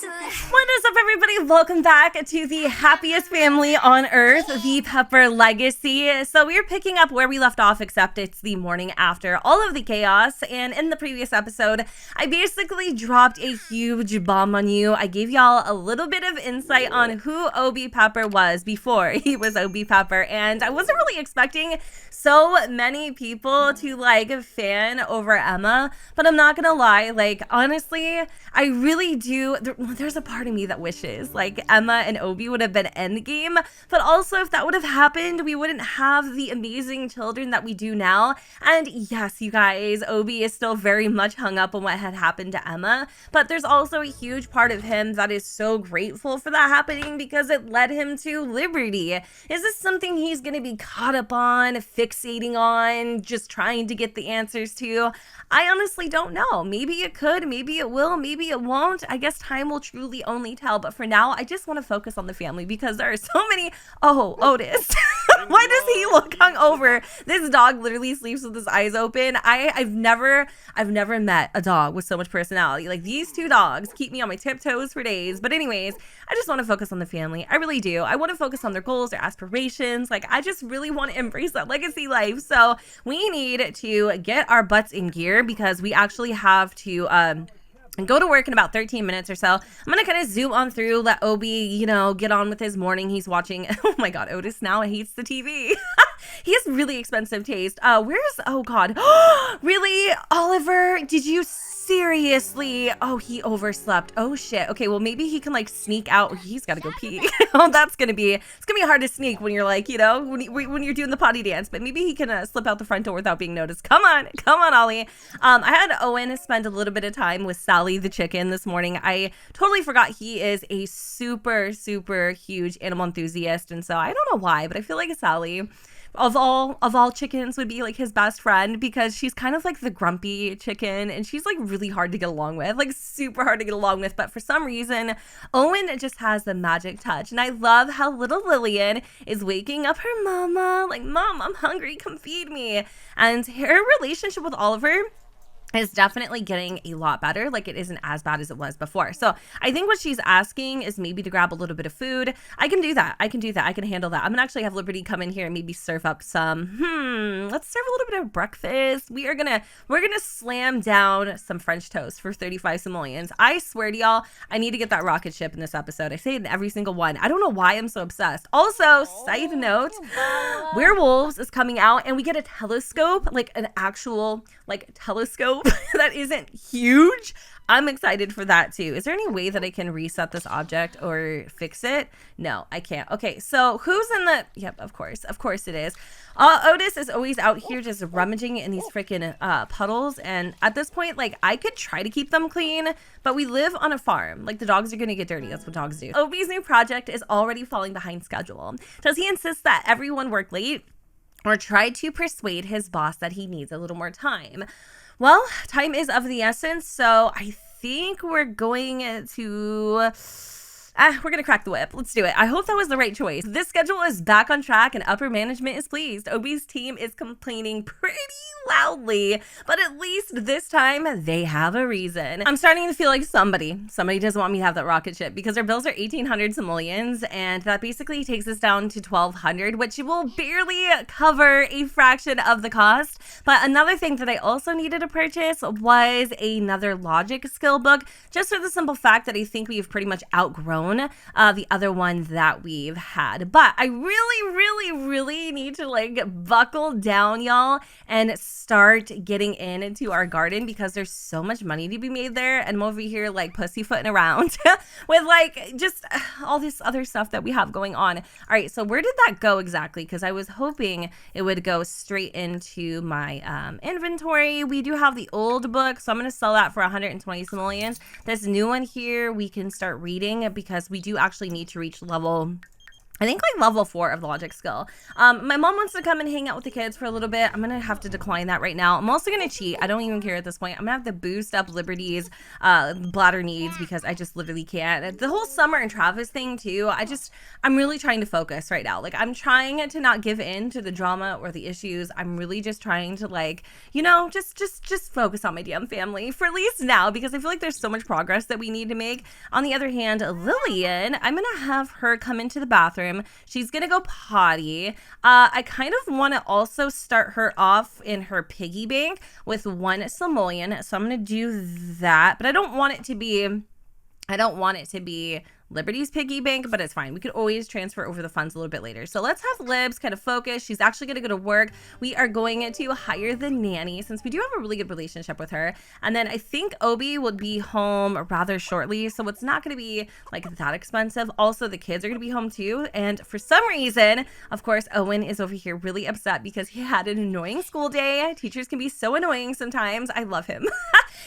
What is up, everybody? Welcome back to the happiest family on earth, the Pepper Legacy. So we're picking up where we left off, except it's the morning after all of the chaos. And in the previous episode, I basically dropped a huge bomb on you. I gave y'all a little bit of insight on who Obi Pepper was before he was Obi Pepper. And I wasn't really expecting so many people to fan over Emma, but I'm not gonna lie, honestly, I really do. There's a part of me that wishes Emma and Obi would have been endgame, but also if that would have happened, we wouldn't have the amazing children that we do now. And yes, you guys, Obi is still very much hung up on what had happened to Emma, but there's also a huge part of him that is so grateful for that happening because it led him to liberty. Is this something he's gonna be caught up on, fixating on, just trying to get the answers to? I honestly don't know. Maybe it could, maybe it will, maybe it won't. I guess time will truly only tell. But for now, I just want to focus on the family because there are so many. Oh, Otis. Why does he look hungover? This dog literally sleeps with his eyes open. I've never met a dog with so much personality. These two dogs keep me on my tiptoes for days. But anyways, I just want to focus on the family. I really do. I want to focus on their goals, their aspirations. I just really want to embrace that legacy life. So we need to get our butts in gear because we actually have to and go to work in about 13 minutes or so. I'm going to kind of zoom on through, let Obi, get on with his morning. He's watching. Oh my God, Otis now hates the TV. He has really expensive taste. Oh God. Really? Oliver, did you seriously? Oh, he overslept. Oh shit. Okay, well maybe he can sneak out. He's got to go pee. Oh, it's gonna be hard to sneak when you're when you're doing the potty dance, but maybe he can slip out the front door without being noticed. Come on, Ollie. I had Owen spend a little bit of time with Sally the chicken this morning. I totally forgot he is a super, super huge animal enthusiast, and so I don't know why, but I feel like Sally of all chickens would be his best friend because she's kind of the grumpy chicken and she's really hard to get along with, super hard to get along with. But for some reason, Owen just has the magic touch. And I love how little Lillian is waking up her mama, Mom, I'm hungry, come feed me. And her relationship with Oliver is definitely getting a lot better. It isn't as bad as it was before. So I think what she's asking is maybe to grab a little bit of food. I can do that. I can handle that. I'm gonna actually have Liberty come in here and maybe serve up some, let's serve a little bit of breakfast. We're gonna slam down some French toast for 35 simoleons. I swear to y'all, I need to get that rocket ship in this episode. I say it in every single one. I don't know why I'm so obsessed. Also, side note, Werewolves is coming out and we get a telescope, an actual telescope that isn't huge. I'm excited for that too. Is there any way that I can reset this object or fix it? No, I can't. Okay, so who's in the... Yep, of course it is. Otis is always out here just rummaging in these freaking puddles, and at this point, I could try to keep them clean, but we live on a farm. The dogs are gonna get dirty. That's what dogs do. Obi's new project is already falling behind schedule. Does he insist that everyone work late, or try to persuade his boss that he needs a little more time? Well, time is of the essence, so I think we're going to... we're going to crack the whip. Let's do it. I hope that was the right choice. This schedule is back on track and upper management is pleased. Obi's team is complaining pretty loudly, but at least this time they have a reason. I'm starting to feel like somebody doesn't want me to have that rocket ship because our bills are 1,800 simoleons, and that basically takes us down to 1,200, which will barely cover a fraction of the cost. But another thing that I also needed to purchase was another logic skill book, just for the simple fact that I think we've pretty much outgrown the other one that we've had. But I really need to buckle down, y'all, and start getting into our garden because there's so much money to be made there, and I'm over here pussyfooting around with just all this other stuff that we have going on. All right, so where did that go exactly? Because I was hoping it would go straight into my inventory. We do have the old book, so I'm going to sell that for 120 simoleons. This new one here we can start reading because we do actually need to reach level I think like level 4 of the logic skill. My mom wants to come and hang out with the kids for a little bit. I'm gonna have to decline that right now. I'm also gonna cheat. I don't even care at this point. I'm gonna have to boost up Liberty's bladder needs because I just literally can't. The whole Summer and Travis thing too. I'm really trying to focus right now. Like I'm trying to not give in to the drama or the issues. I'm really just trying to like, you know, just focus on my damn family for at least now, because I feel like there's so much progress that we need to make. On the other hand, Lillian, I'm gonna have her come into the bathroom. She's gonna go potty. I kind of want to also start her off in her piggy bank with 1 simoleon, so I'm gonna do that, but I don't want it to be Liberty's piggy bank, but it's fine. We could always transfer over the funds a little bit later. So let's have Libs kind of focus. She's actually going to go to work. We are going to hire the nanny since we do have a really good relationship with her. And then I think Obi will be home rather shortly, so it's not going to be like that expensive. Also, the kids are going to be home too. And for some reason, of course, Owen is over here really upset because he had an annoying school day. Teachers can be so annoying sometimes. I love him.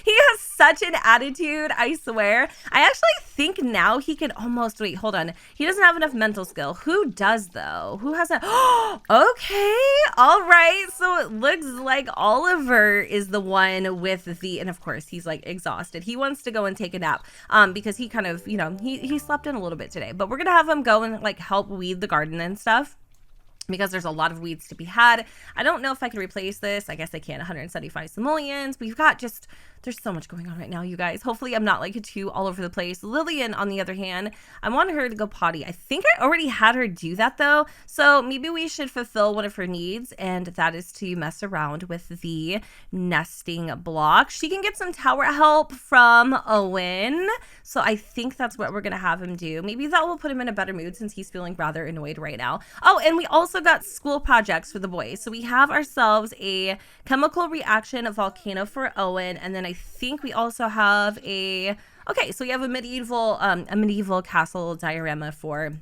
He has such an attitude, I swear. I actually think now he can almost, wait, hold on. He doesn't have enough mental skill. Who does though? Who has that? Okay, all right. So it looks like Oliver is the one with the, and of course he's like exhausted. He wants to go and take a nap because he kind of, you know, he slept in a little bit today. But we're gonna have him go and like help weed the garden and stuff, because there's a lot of weeds to be had. I don't know if I can replace this. I guess I can. 175 simoleons. We've got just, there's so much going on right now, you guys. Hopefully I'm not like too all over the place. Lillian, on the other hand, I want her to go potty. I think I already had her do that though. So maybe we should fulfill one of her needs, and that is to mess around with the nesting block. She can get some tower help from Owen. So I think that's what we're gonna have him do. Maybe that will put him in a better mood since he's feeling rather annoyed right now. Oh, and we also got school projects for the boys. So we have ourselves a chemical reaction volcano for Owen, and then I think we also have okay, so we have a medieval castle diorama for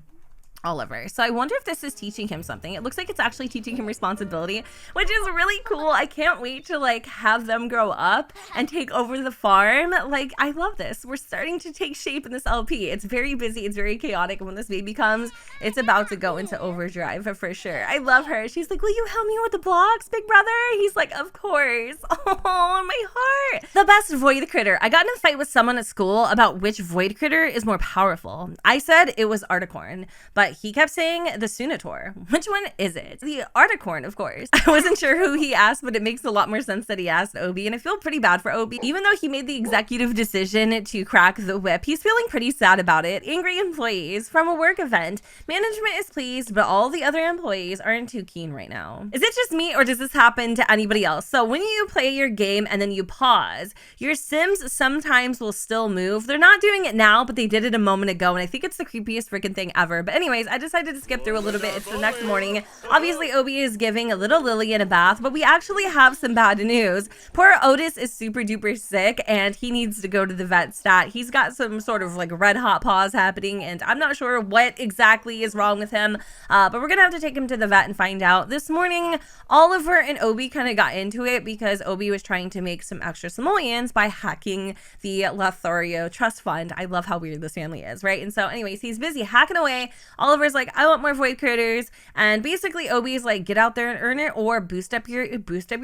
Oliver. So I wonder if this is teaching him something. It looks like it's actually teaching him responsibility, which is really cool. I can't wait to like have them grow up and take over the farm. Like, I love this. We're starting to take shape in this LP. It's very busy. It's very chaotic. And when this baby comes, it's about to go into overdrive for sure. I love her. She's like, will you help me with the blocks, big brother? He's like, of course. Oh, my heart. The best void critter. I got in a fight with someone at school about which void critter is more powerful. I said it was Articorn, but he kept saying the Sunator. Which one is it? The Articorn, of course. I wasn't sure who he asked, but it makes a lot more sense that he asked Obi, and I feel pretty bad for Obi. Even though he made the executive decision to crack the whip, he's feeling pretty sad about it. Angry employees from a work event. Management is pleased, but all the other employees aren't too keen right now. Is it just me, or does this happen to anybody else? So when you play your game and then you pause, your Sims sometimes will still move. They're not doing it now, but they did it a moment ago, and I think it's the creepiest freaking thing ever. But anyways, I decided to skip through a little bit. It's the next morning. Obviously, Obi is giving a little Lillian a bath, but we actually have some bad news. Poor Otis is super duper sick, and he needs to go to the vet stat. He's got some sort of like red hot paws happening, and I'm not sure what exactly is wrong with him, but we're gonna have to take him to the vet and find out. This morning, Oliver and Obi kind of got into it because Obi was trying to make some extra simoleons by hacking the Lothario trust fund. I love how weird this family is, right? And so anyways, he's busy hacking away. Oliver's like, I want more void critters, and basically Obi's like, get out there and earn it, or boost up your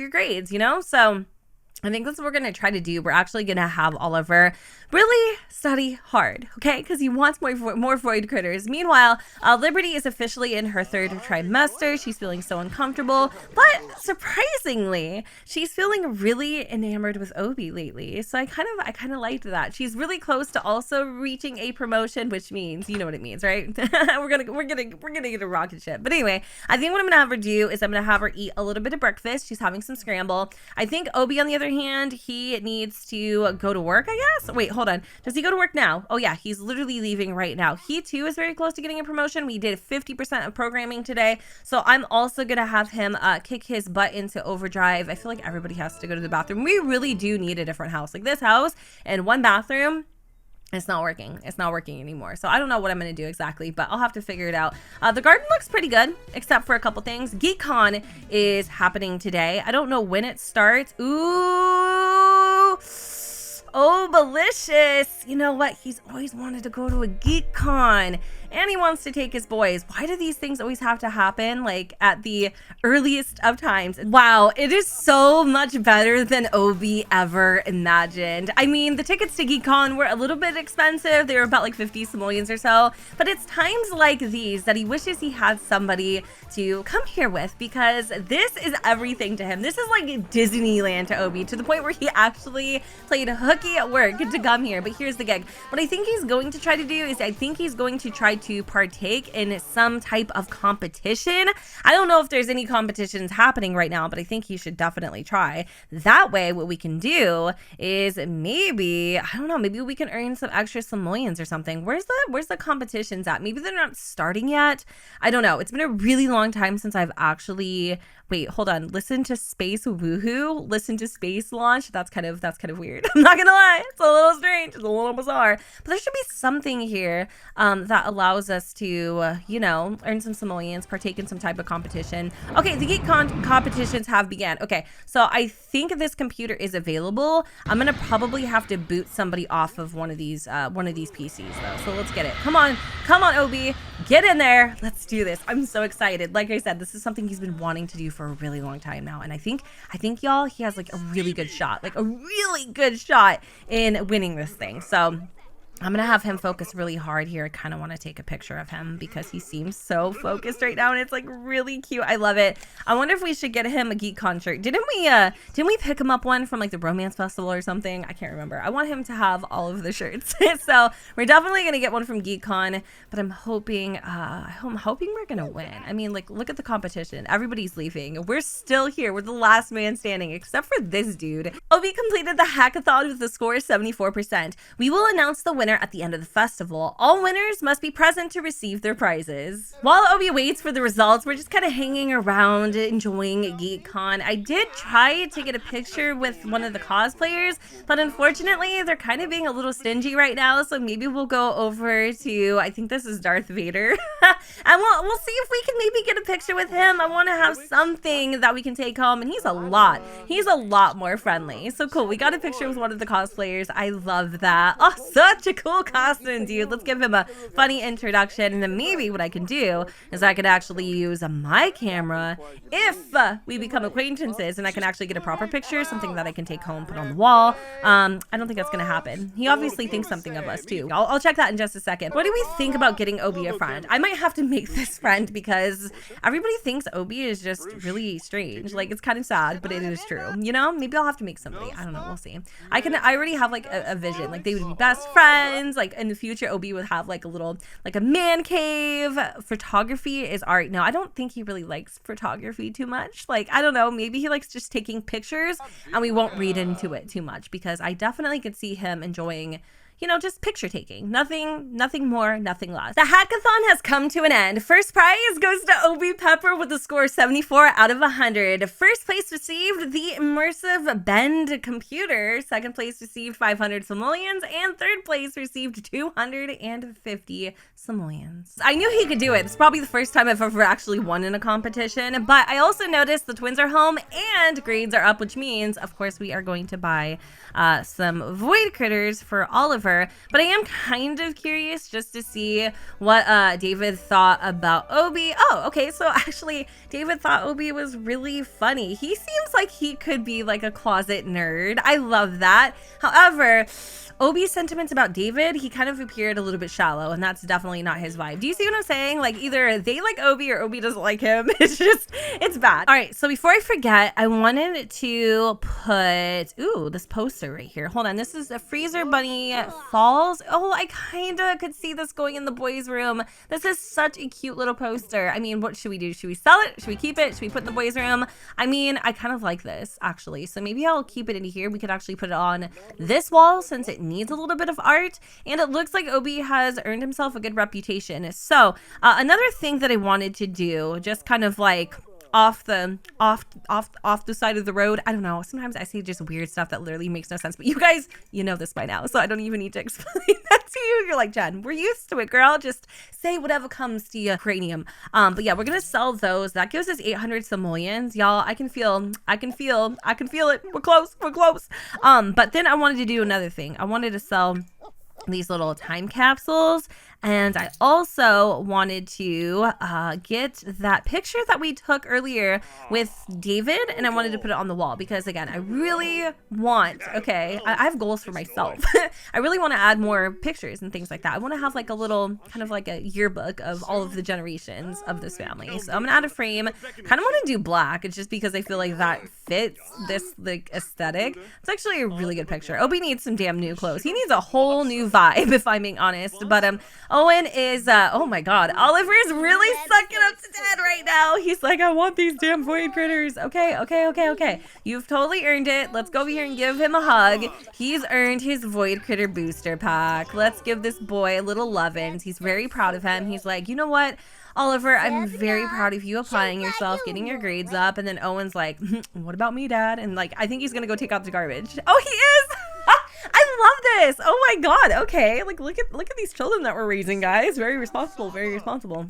grades, you know? So I think that's what we're going to try to do. We're actually going to have Oliver really study hard, okay? Because he wants more void critters. Meanwhile, Liberty is officially in her 3rd trimester. She's feeling so uncomfortable, but surprisingly, she's feeling really enamored with Obi lately. So I kind of liked that. She's really close to also reaching a promotion, which means, you know what it means, right? we're gonna get a rocket ship. But anyway, I think what I'm gonna have her do is I'm gonna have her eat a little bit of breakfast. She's having some scramble. I think Obi, on the other hand, he needs to go to work, I guess. Wait, hold on. Does he go to work now? Oh yeah, he's literally leaving right now. He too is very close to getting a promotion. We did 50% of programming today, so I'm also gonna have him kick his butt into overdrive. I feel like everybody has to go to the bathroom. We really do need a different house. Like this house and one bathroom, it's not working. It's not working anymore. So I don't know what I'm going to do exactly, but I'll have to figure it out. The garden looks pretty good, except for a couple things. GeekCon is happening today. I don't know when it starts. Ooh. Oh, delicious. You know what? He's always wanted to go to a GeekCon and he wants to take his boys. Why do these things always have to happen like at the earliest of times? Wow, it is so much better than Obi ever imagined. I mean, the tickets to GeekCon were a little bit expensive. They were about like 50 simoleons or so, but it's times like these that he wishes he had somebody to come here with, because this is everything to him. This is like Disneyland to Obi, to the point where he actually played hooky at work to come here. But here's the gig. What I think he's going to try to do is I think he's going to try to partake in some type of competition. I don't know if there's any competitions happening right now, but I think he should definitely try. That way, what we can do is maybe, I don't know, maybe we can earn some extra simoleons or something. Where's the competitions at? Maybe they're not starting yet. I don't know. It's been a really long time since I've actually, wait, hold on. Listen to Space Woohoo. Listen to Space Launch. That's kind of weird. I'm not gonna lie. It's a little strange. It's a little bizarre. But there should be something here that allows us to, you know, earn some simoleons, partake in some type of competition. Okay, the GeekCon competitions have began. Okay, so I think this computer is available. I'm gonna probably have to boot somebody off of one of these PCs though. So let's get it. Come on, Obi, get in there. Let's do this. I'm so excited. Like I said, this is something he's been wanting to do for a really long time now, and I think y'all, he has like a really good shot, in winning this thing. So I'm gonna have him focus really hard here. I kind of want to take a picture of him because he seems so focused right now, and it's like really cute. I love it. I wonder if we should get him a GeekCon shirt. Didn't we pick him up one from like the Romance Festival or something? I can't remember. I want him to have all of the shirts. So we're definitely gonna get one from GeekCon, but I'm hoping we're gonna win. I mean, like, look at the competition. Everybody's leaving. We're still here. We're the last man standing, except for this dude. Obi completed the hackathon with a score of 74%. We will announce the winner at the end of the festival. All winners must be present to receive their prizes. While Obi waits for the results, we're just kind of hanging around enjoying GeekCon. I did try to get a picture with one of the cosplayers, but unfortunately they're kind of being a little stingy right now, so maybe we'll go over to, I think this is Darth Vader, and we'll see if we can maybe get a picture with him. I want to have something that we can take home, and he's a lot more friendly. So cool, we got a picture with one of the cosplayers. I love that. Oh, such a cool costume, dude. Let's give him a funny introduction, and then maybe what I can do is I could actually use my camera if we become acquaintances, and I can actually get a proper picture, something that I can take home, put on the wall. I don't think that's gonna happen. He obviously thinks something of us too. I'll check that in just a second. What do we think about getting Obi a friend? I might have to make this friend because everybody thinks Obi is just really strange. Like, it's kind of sad, but it is true. You know, maybe I'll have to make somebody. I don't know. We'll see. I already have like a vision. Like, they would be best friends. Like, in the future, Obi would have like a little, like a man cave. Photography is art. No, I don't think he really likes photography too much. Like, I don't know. Maybe he likes just taking pictures, and we won't read into it too much, because I definitely could see him enjoying, you know, just picture taking. Nothing more, nothing less. The hackathon has come to an end. First prize goes to Obi Pepper with a score of 74 out of 100. First place received the immersive bend computer. Second place received 500 simoleons, and third place received 250 simoleons. I knew he could do it. It's probably the first time I've ever actually won in a competition, but I also noticed the twins are home and grades are up, which means, of course, we are going to buy some void critters for Oliver. But I am kind of curious just to see what David thought about Obi. Oh, okay, so actually David thought Obi was really funny. He seems like he could be like a closet nerd. I love that. However, Obi's sentiments about David, he kind of appeared a little bit shallow, and that's definitely not his vibe. Do you see what I'm saying? Like, either they like Obi or Obi doesn't like him. It's bad. All right, so before I forget, I wanted to put, ooh, this poster right here. Hold on, this is a Freezer Bunny Falls. Oh, I kind of could see this going in the boys' room. This is such a cute little poster. I mean, what should we do? Should we sell it? Should we keep it? Should we put it in the boys' room? I mean, I kind of like this, actually. So maybe I'll keep it in here. We could actually put it on this wall since it needs a little bit of art, and it looks like Obi has earned himself a good reputation. So another thing that I wanted to do, just kind of like off the side of the road. I don't know. Sometimes I say just weird stuff that literally makes no sense. But you guys, you know this by now, so I don't even need to explain that to you. You're like, Jen, we're used to it, girl. Just say whatever comes to your cranium. But yeah, we're gonna sell those. That gives us 800 simoleons, y'all. I can feel it. We're close. But then I wanted to do another thing. I wanted to sell these little time capsules, and I also wanted to get that picture that we took earlier with David, and I wanted to put it on the wall because, again, I really want, I have goals for myself. I really want to add more pictures and things like that. I want to have like a little kind of like a yearbook of all of the generations of this family. So I'm gonna add a frame. Kind of want to do black. It's just because I feel like that fits this like aesthetic. It's actually a really good picture. Obi needs some damn new clothes. He needs a whole new vibe, if I'm being honest. But Owen is oh my god, Oliver is really sucking up to Dad right now. He's like, I want these damn void critters. Okay, you've totally earned it. Let's go over here and give him a hug. He's earned his void critter booster pack. Let's give this boy a little lovins. He's very proud of him. He's like, you know what, Oliver, I'm very proud of you applying yourself, getting your grades up. And then Owen's like, what about me, Dad? And like, I think he's gonna go take out the garbage. Oh, he is. I love this. Oh my god. Okay, like look at these children that we're raising, guys. Very responsible. All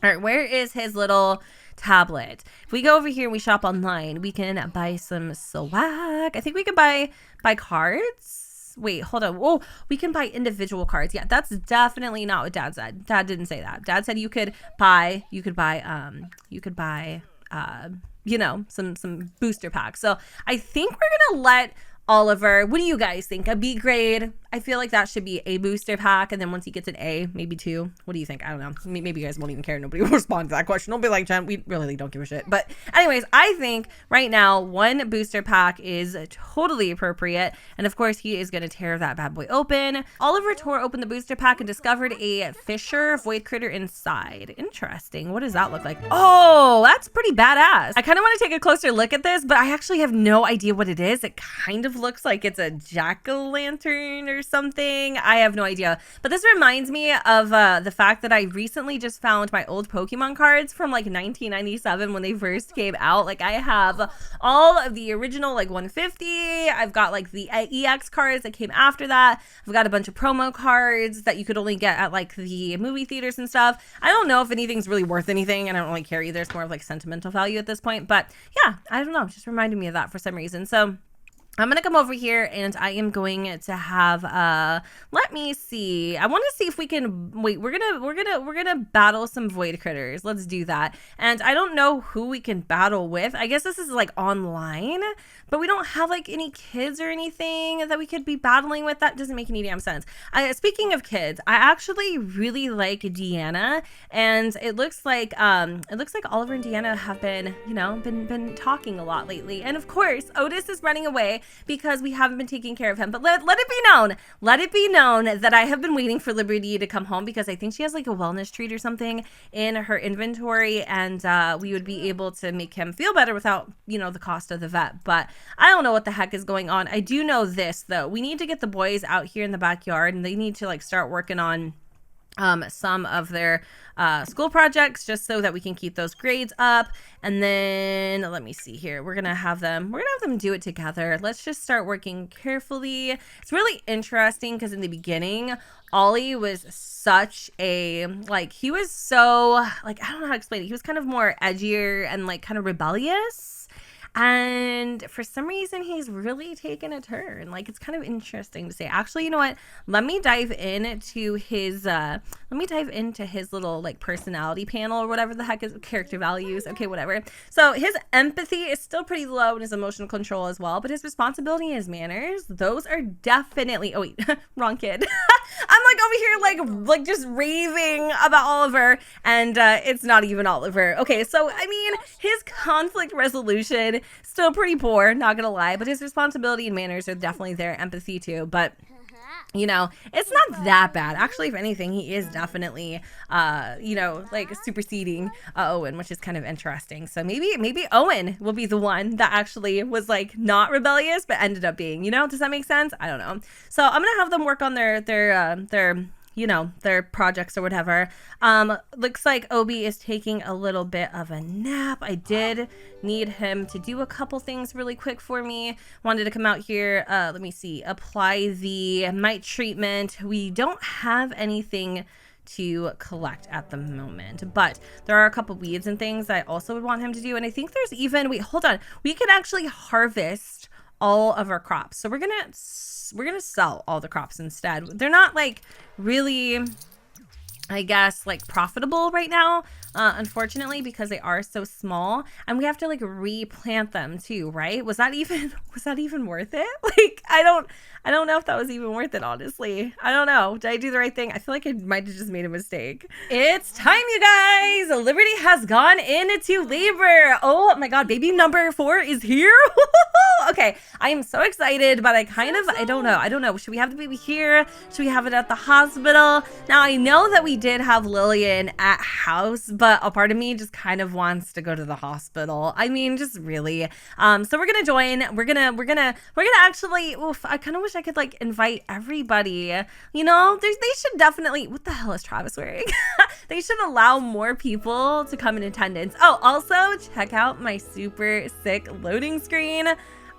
right, where is his little tablet? If we go over here and we shop online, we can buy some swag. I think we can buy cards. Wait, hold on. Oh, we can buy individual cards. Yeah, that's definitely not what Dad said. Dad didn't say that. Dad said you could buy you know, some booster packs. So I think we're gonna let Oliver, what do you guys think? A B grade? I feel like that should be a booster pack, and then once he gets an A, maybe 2. What do you think? I don't know. Maybe you guys won't even care. Nobody will respond to that question. Don't be like, Jen, we really don't give a shit. But anyways, I think right now 1 booster pack is totally appropriate. And of course, he is going to tear that bad boy open. Oliver tore open the booster pack and discovered a Fisher void critter inside. Interesting. What does that look like? Oh, that's pretty badass. I kind of want to take a closer look at this, but I actually have no idea what it is. It kind of looks like it's a jack-o'-lantern or something. I have no idea. But this reminds me of the fact that I recently just found my old Pokemon cards from like 1997 when they first came out. Like I have all of the original like 150. I've got like the EX cards that came after that. I've got a bunch of promo cards that you could only get at like the movie theaters and stuff. I don't know if anything's really worth anything, and I don't really care either. It's more of like sentimental value at this point. But yeah, I don't know. It just reminded me of that for some reason. So I'm going to come over here and I am going to have, let me see. I want to see if we can, wait, we're going to battle some void critters. Let's do that. And I don't know who we can battle with. I guess this is like online, but we don't have like any kids or anything that we could be battling with. That doesn't make any damn sense. Speaking of kids, I actually really like Deanna, and it looks like Oliver and Deanna have been, you know, been talking a lot lately. And of course, Otis is running away because we haven't been taking care of him. But let it be known that I have been waiting for Liberty to come home because I think she has like a wellness treat or something in her inventory, and we would be able to make him feel better without, you know, the cost of the vet. But I don't know what the heck is going on. I do know this though. We need to get the boys out here in the backyard, and they need to like start working on some of their school projects just so that we can keep those grades up. And then let me see here. We're gonna have them do it together. Let's just start working carefully. It's really interesting because in the beginning, Ollie was such a, like, he was so, like, I don't know how to explain it. He was kind of more edgier and like kind of rebellious. And for some reason, he's really taken a turn. Like, it's kind of interesting to say. Actually, you know what? Let me dive into his little like personality panel or whatever the heck is, character values. Okay, whatever. So his empathy is still pretty low, and his emotional control as well. But his responsibility and his manners, those are definitely. Oh wait, wrong kid. I'm like over here like just raving about Oliver, and it's not even Oliver. Okay, so I mean, his conflict resolution still pretty poor, not gonna lie, but his responsibility and manners are definitely there. Empathy too, but you know, it's not that bad. Actually, if anything, he is definitely, you know, like superseding Owen, which is kind of interesting. So maybe Owen will be the one that actually was like not rebellious, but ended up being, you know, does that make sense? I don't know. So I'm going to have them work on their you know, their projects or whatever. Looks like Obi is taking a little bit of a nap. I did need him to do a couple things really quick for me. Wanted to come out here, let me see, apply the mite treatment. We don't have anything to collect at the moment, but there are a couple weeds and things that I also would want him to do. And I think there's even, wait, hold on, we could actually harvest all of our crops. So we're gonna sell all the crops instead. They're not like really, I guess, like profitable right now, unfortunately, because they are so small, and we have to like replant them too, right? Was that even worth it? Like, I don't know if that was even worth it, honestly. I don't know. Did I do the right thing? I feel like I might have just made a mistake. It's time, you guys. Liberty has gone into labor. Oh my God, baby number 4 is here. Okay, I am so excited, but I don't know. Should we have the baby here? Should we have it at the hospital? Now, I know that we did have Lillian at house, but a part of me just kind of wants to go to the hospital. I mean, just really. So we're gonna join. We're gonna actually, I kind of wish I could like invite everybody. You know, they should definitely, what the hell is Travis wearing? They should allow more people to come in attendance. Oh, also check out my super sick loading screen.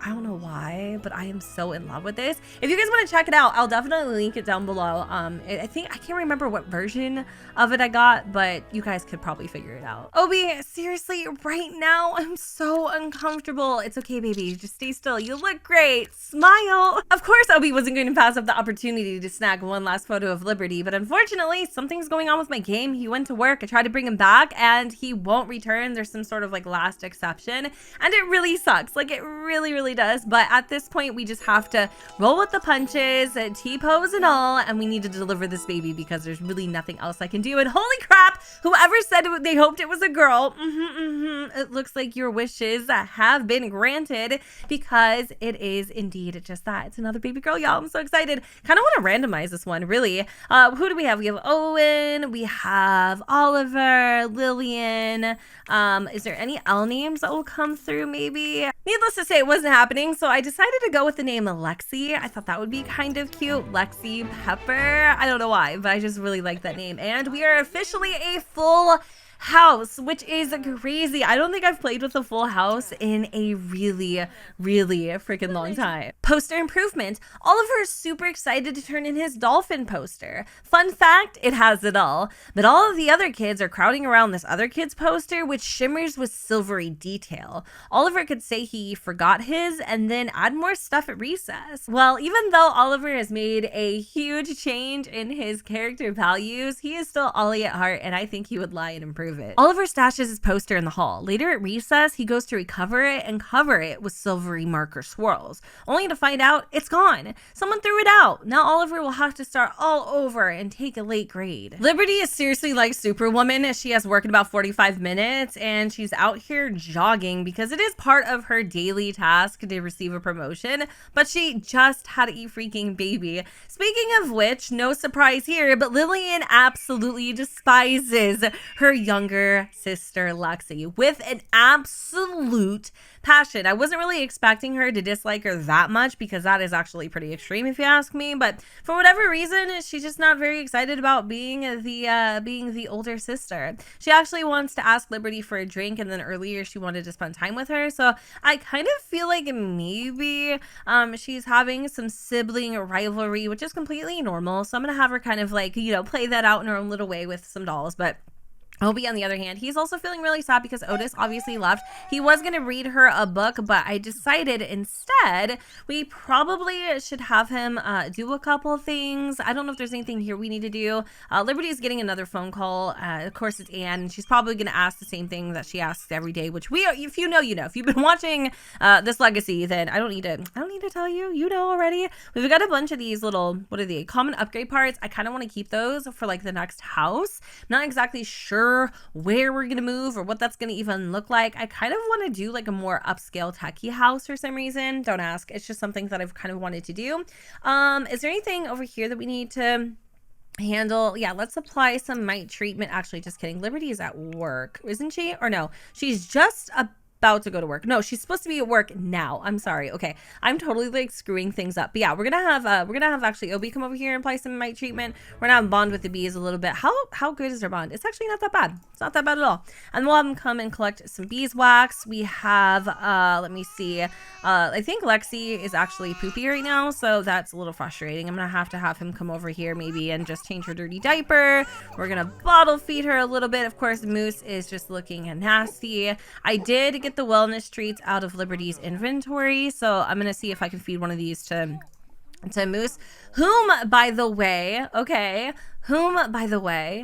I don't know why, but I am so in love with this. If you guys want to check it out, I'll definitely link it down below. I think, I can't remember what version of it I got, but you guys could probably figure it out. Obi, seriously, right now, I'm so uncomfortable. It's okay, baby. Just stay still. You look great. Smile. Of course, Obi wasn't going to pass up the opportunity to snag one last photo of Liberty, but unfortunately, something's going on with my game. He went to work. I tried to bring him back, and he won't return. There's some sort of like last exception, and it really sucks. Like, it really does. But at this point, we just have to roll with the punches, T-pose and all, and we need to deliver this baby because there's really nothing else I can do. And holy crap, whoever said they hoped it was a girl, it looks like your wishes have been granted, because it is indeed just that. It's another baby girl, y'all. I'm so excited. Kind of want to randomize this one, really. Who do we have? We have Owen, we have Oliver, Lillian. Is there any L names that will come through maybe? Needless to say, it wasn't happening, so I decided to go with the name Lexie. I thought that would be kind of cute. Lexie Pepper. I don't know why, but I just really like that name. And we are officially a full house, which is crazy. I don't think I've played with a full house in a really freaking long time. Poster improvement. Oliver is super excited to turn in his dolphin poster. Fun fact, it has it all. But all of the other kids are crowding around this other kid's poster, which shimmers with silvery detail. Oliver could say he forgot his and then add more stuff at recess. Well, even though Oliver has made a huge change in his character values, he is still Ollie at heart, and I think he would lie and improve it. Oliver stashes his poster in the hall. Later at recess, he goes to recover it and cover it with silvery marker swirls, only to find out it's gone. Someone threw it out. Now Oliver will have to start all over and take a late grade. Liberty is seriously like Superwoman. She has work in about 45 minutes, and she's out here jogging because it is part of her daily task to receive a promotion, but she just had a freaking baby. Speaking of which, no surprise here, but Lillian absolutely despises her younger sister Lexie with an absolute passion. I wasn't really expecting her to dislike her that much, because that is actually pretty extreme if you ask me, but for whatever reason, she's just not very excited about being the older sister. She actually wants to ask Liberty for a drink, and then earlier she wanted to spend time with her, so I kind of feel like maybe she's having some sibling rivalry, which is completely normal, so I'm gonna have her kind of like, you know, play that out in her own little way with some dolls. But Obi, on the other hand, he's also feeling really sad because Otis obviously left. He was going to read her a book, but I decided instead we probably should have him do a couple things. I don't know if there's anything here we need to do. Liberty is getting another phone call. Of course, it's Anne, and she's probably going to ask the same thing that she asks every day, which if you know, you know. If you've been watching this Legacy, then I don't need to tell you. You know already. We've got a bunch of these little, what are they? Common upgrade parts. I kind of want to keep those for like the next house. I'm not exactly sure where we're gonna move or what that's gonna even look like. I kind of want to do like a more upscale techie house for some reason. Don't ask. It's just something that I've kind of wanted to do. Is there anything over here that we need to handle? Yeah, let's apply some mite treatment. Actually, just kidding. Liberty is at work, isn't she? Or no, she's just about about to go to work. No, she's supposed to be at work now. I'm sorry. Okay, I'm totally like screwing things up. But yeah, we're gonna have actually Obi come over here and apply some mite treatment. We're gonna have bond with the bees a little bit. How good is our bond? It's actually not that bad. It's not that bad at all. And we'll have him come and collect some beeswax. We have let me see. I think Lexie is actually poopy right now, so that's a little frustrating. I'm gonna have him come over here maybe and just change her dirty diaper. We're gonna bottle feed her a little bit. Of course, Moose is just looking nasty. I did get the wellness treats out of Liberty's inventory, so I'm gonna see if I can feed one of these to Moose, whom by the way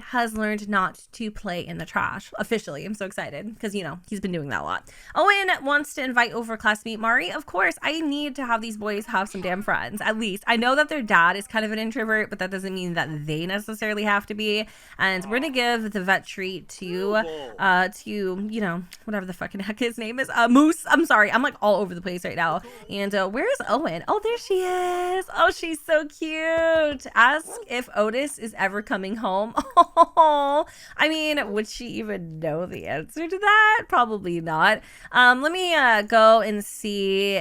has learned not to play in the trash officially. I'm so excited because, you know, he's been doing that a lot. Owen wants to invite over classmate Mari. Of course, I need to have these boys have some damn friends, at least. I know that their dad is kind of an introvert, but that doesn't mean that they necessarily have to be. And we're gonna give the vet treat to you know, whatever the fucking heck his name is, Moose. I'm sorry, I'm like all over the place right now. And where's Owen? Oh, there she is. Oh, she's so cute. Ask if Otis is ever coming home. Oh, I mean, would she even know the answer to that? Probably not. Let me go and see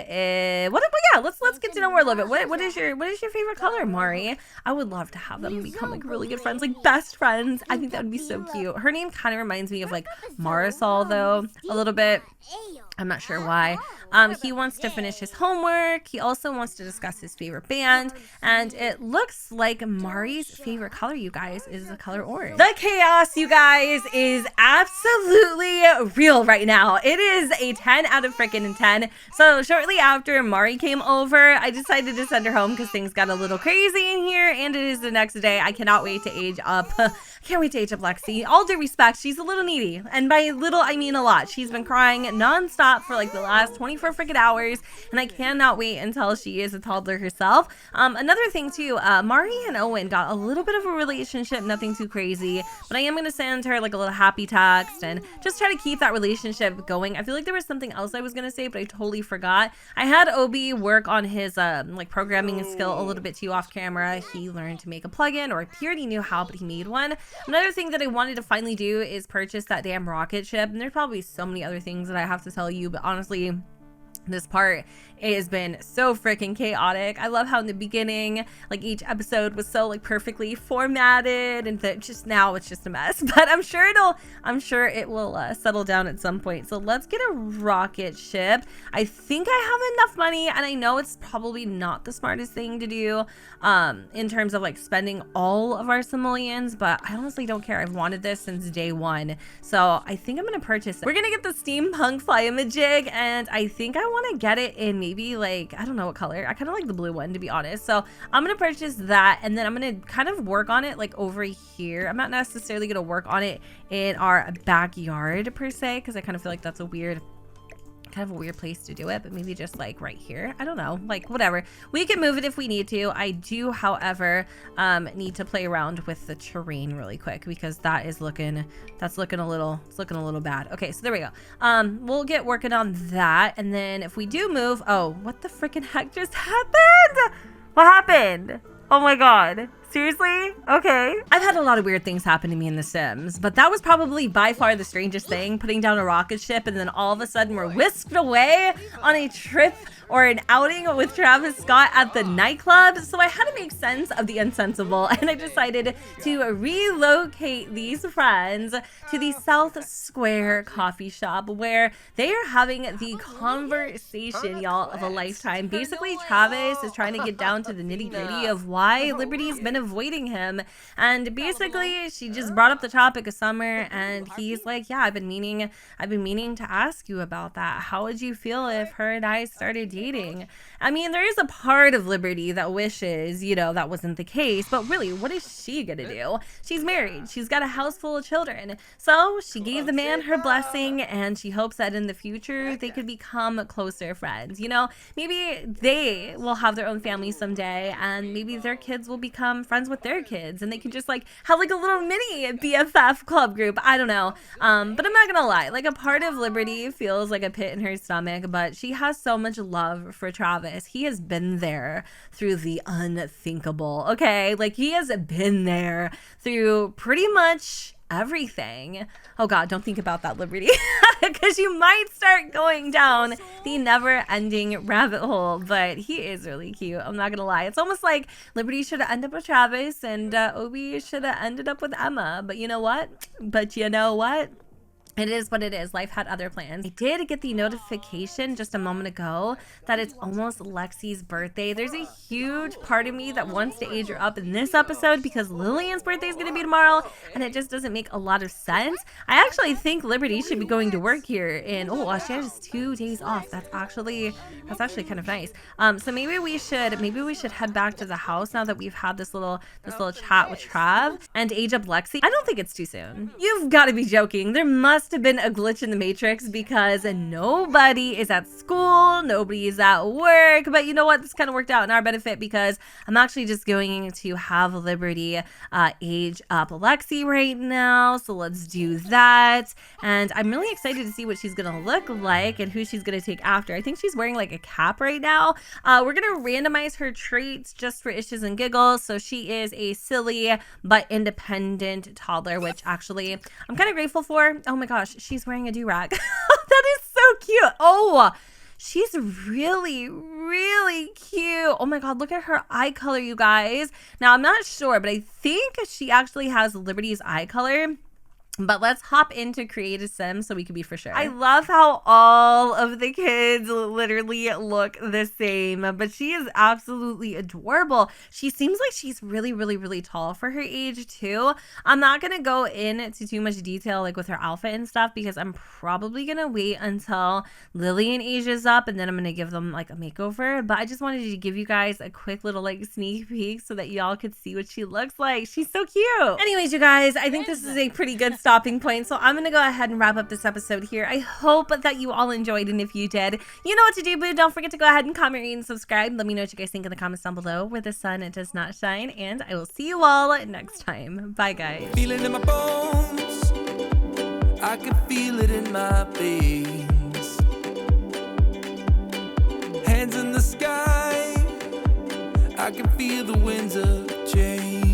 let's get to know her a little bit. What is your favorite color, Mari? I would love to have them become like really good friends, like best friends. I think that would be so cute. Her name kind of reminds me of like Marisol though, a little bit. I'm not sure why. He wants to finish his homework. He also wants to discuss his favorite band. And it looks like Mari's favorite color, you guys, is the color orange. The chaos, you guys, is absolutely real right now. It is a 10 out of freaking 10. So shortly after Mari came over, I decided to send her home because things got a little crazy in here. And it is the next day. I cannot wait to age up. I can't wait to age up Lexie. All due respect, she's a little needy. And by little, I mean a lot. She's been crying nonstop for like the last 24 freaking hours, and I cannot wait until she is a toddler herself. Another thing too, Mari and Owen got a little bit of a relationship, nothing too crazy, but I am going to send her like a little happy text and just try to keep that relationship going. I feel like there was something else I was going to say, but I totally forgot. I had Obi work on his like programming skill a little bit too off camera. He learned to make a plugin, or he already knew how, but he made one. Another thing that I wanted to finally do is purchase that damn rocket ship, and there's probably so many other things that I have to tell you, but honestly, this part has been so freaking chaotic. I love how in the beginning, like each episode was so like perfectly formatted, and that just now it's just a mess. But I'm sure it will settle down at some point. So let's get a rocket ship. I think I have enough money, and I know it's probably not the smartest thing to do in terms of like spending all of our simoleons, but I honestly don't care. I've wanted this since day one, so I think I'm gonna purchase it. We're gonna get the steampunk fly-a-majig, and I think I want to get it in maybe like, I don't know what color. I kind of like the blue one, to be honest. So I'm gonna purchase that, and then I'm gonna kind of work on it like over here. I'm not necessarily gonna work on it in our backyard per se, because I kind of feel like that's a weird place to do it, but maybe just like right here. I don't know, like whatever. We can move it if we need to. I do, however, need to play around with the terrain really quick, because that's looking a little bad. Okay, so there we go. We'll get working on that, and then if we do move, oh, what the freaking heck just happened? What happened? Oh my god. Seriously? Okay. I've had a lot of weird things happen to me in The Sims, but that was probably by far the strangest thing, putting down a rocket ship and then all of a sudden we're whisked away on a trip or an outing with Travis Scott at the nightclub. So I had to make sense of the unsensible, and I decided to relocate these friends to the South Square coffee shop, where they are having the conversation, y'all, of a lifetime. Basically, Travis is trying to get down to the nitty-gritty of why Liberty's been avoiding him, and basically she just brought up the topic of summer, and he's like, yeah, I've been meaning to ask you about that. How would you feel if her and I started dating? I mean, there is a part of Liberty that wishes, you know, that wasn't the case, but really, what is she gonna do? She's married, she's got a house full of children, so she gave the man her blessing, and she hopes that in the future they could become closer friends. You know, maybe they will have their own family someday, and maybe their kids will become friends with their kids, and they can just like have like a little mini BFF club group. I don't know, but I'm not gonna lie, like a part of Liberty feels like a pit in her stomach, but she has so much love for Travis. He has been there through the unthinkable, okay? Like, he has been there through pretty much everything. Oh god, don't think about that, Liberty. because you might start going down the never-ending rabbit hole. But he is really cute. I'm not gonna lie. It's almost like Liberty should have ended up with Travis and Obi should have ended up with Emma. But you know what? It is what it is. Life had other plans. I did get the notification just a moment ago that it's almost Lexie's birthday. There's a huge part of me that wants to age her up in this episode because Lillian's birthday is going to be tomorrow, and it just doesn't make a lot of sense. I actually think Liberty should be going to work here, and she has 2 days off. That's actually kind of nice. So maybe we should head back to the house now that we've had this little chat with Trav and age up Lexie. I don't think it's too soon. You've got to be joking. There must have been a glitch in the Matrix because nobody is at school, nobody is at work. But you know what? This kind of worked out in our benefit because I'm actually just going to have Liberty age up Lexie right now. So let's do that. And I'm really excited to see what she's gonna look like and who she's gonna take after. I think she's wearing like a cap right now. We're gonna randomize her traits just for issues and giggles. So she is a silly but independent toddler, which actually I'm kind of grateful for. Oh my gosh, she's wearing a do-rag. That is so cute. Oh, she's really, really cute. Oh my God, look at her eye color, you guys. Now, I'm not sure, but I think she actually has Liberty's eye color. But let's hop into Create a Sim so we can be for sure. I love how all of the kids literally look the same, but she is absolutely adorable. She seems like she's really, really, really tall for her age too. I'm not going to go into too much detail like with her outfit and stuff because I'm probably going to wait until Lillian ages up and then I'm going to give them like a makeover. But I just wanted to give you guys a quick little like sneak peek so that y'all could see what she looks like. She's so cute. Anyways, you guys, I think this is a pretty good stopping point. So I'm going to go ahead and wrap up this episode here. I hope that you all enjoyed. And if you did, you know what to do, boo. Don't forget to go ahead and comment, rate, and subscribe. Let me know what you guys think in the comments down below where the sun does not shine. And I will see you all next time. Bye, guys. Feel it in my bones. I can feel it in my veins. Hands in the sky. I can feel the winds of change.